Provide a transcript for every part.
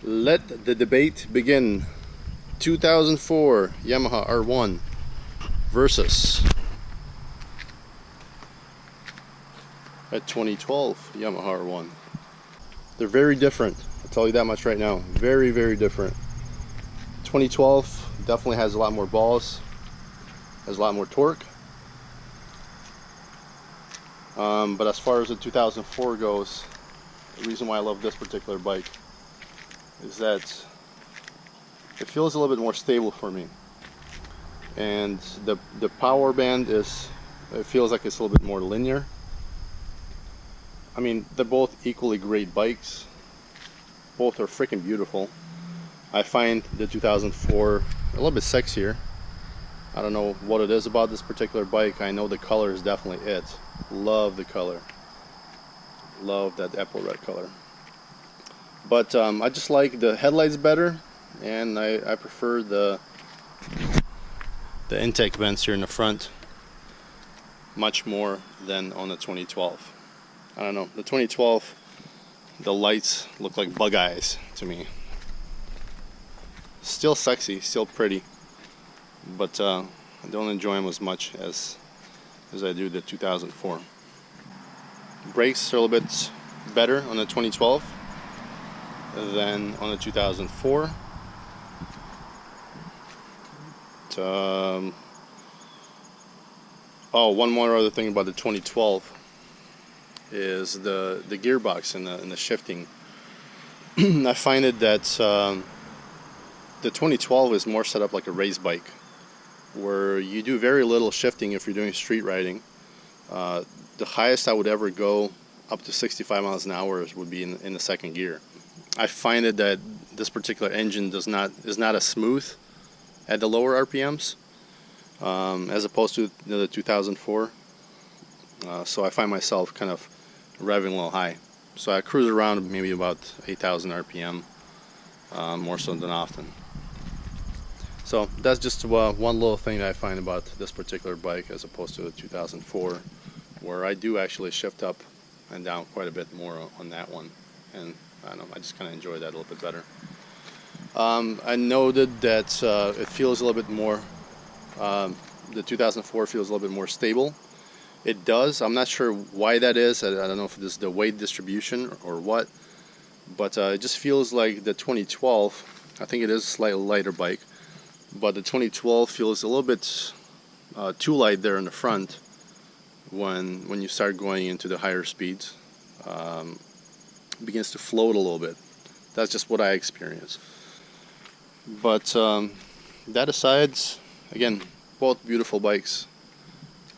Let the debate begin. 2004 Yamaha R1 versus a 2012 Yamaha R1. They're very different, I'll tell you that much right now. Very, very different. 2012 definitely has a lot more balls, has a lot more torque. But as far as the 2004 goes, the reason why I love this particular bike is that it feels a little bit more stable for me, and the power band it feels like it's a little bit more linear. I mean, they're both equally great bikes. Both are freaking beautiful. I find the 2004 a little bit sexier. I don't know what it is about this particular bike. I know the color is definitely it. Love the color. Love that apple red color. But I just like the headlights better, and I prefer the intake vents here in the front much more than on the 2012. I don't know, the 2012, the lights look like bug eyes to me. Still sexy, still pretty, but I don't enjoy them as much as I do the 2004. Brakes are a little bit better on the 2012 than on the 2004. Oh, one more other thing about the 2012 is the gearbox and the shifting. I find it that the 2012 is more set up like a race bike, where you do very little shifting if you're doing street riding. The highest I would ever go up to 65 miles an hour would be in the second gear. I find it that this particular engine is not as smooth at the lower RPMs as opposed to the 2004. So I find myself kind of revving a little high. So I cruise around maybe about 8,000 RPM, more so than often. So that's just one little thing that I find about this particular bike as opposed to the 2004, where I do actually shift up and down quite a bit more on that one, and I don't know, I just kind of enjoy that a little bit better. I noted that it feels a little bit more, the 2004 feels a little bit more stable. It does. I'm not sure why that is. I don't know if it is the weight distribution or what, but it just feels like the 2012, I think it is a slightly lighter bike, but the 2012 feels a little bit too light there in the front when you start going into the higher speeds. It begins to float a little bit. That's just what I experience. But that aside, again, both beautiful bikes.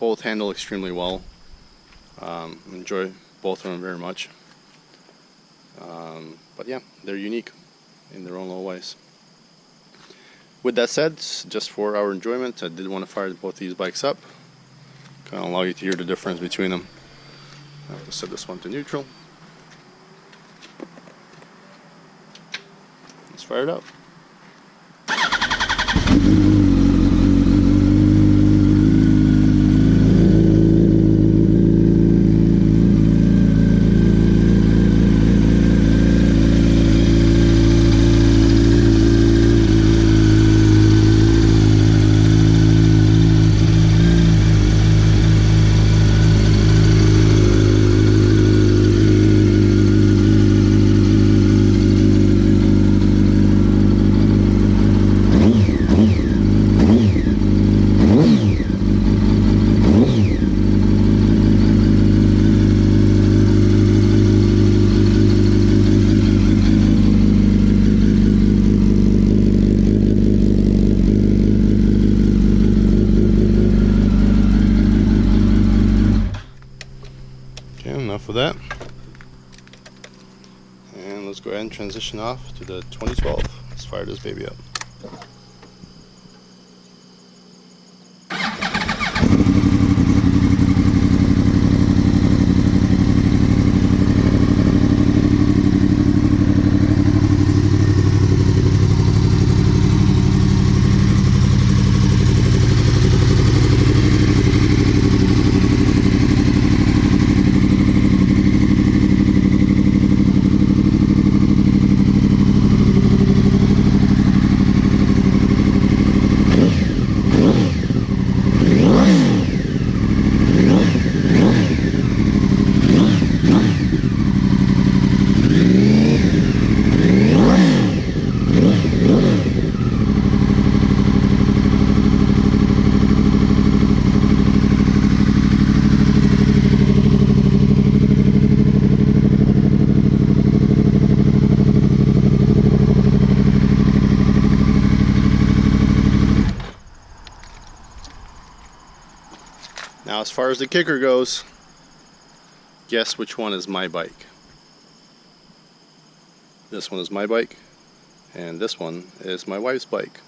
Both handle extremely well. Enjoy both of them very much. But yeah, they're unique in their own little ways. With that said, just for our enjoyment, I did want to fire both these bikes up. Kind of allow you to hear the difference between them. I have to set this one to neutral. Let's fire it up. Enough of that, and let's go ahead and transition off to the 2012. Let's fire this baby up. Now as far as the kicker goes, guess which one is my bike. This one is my bike, and this one is my wife's bike.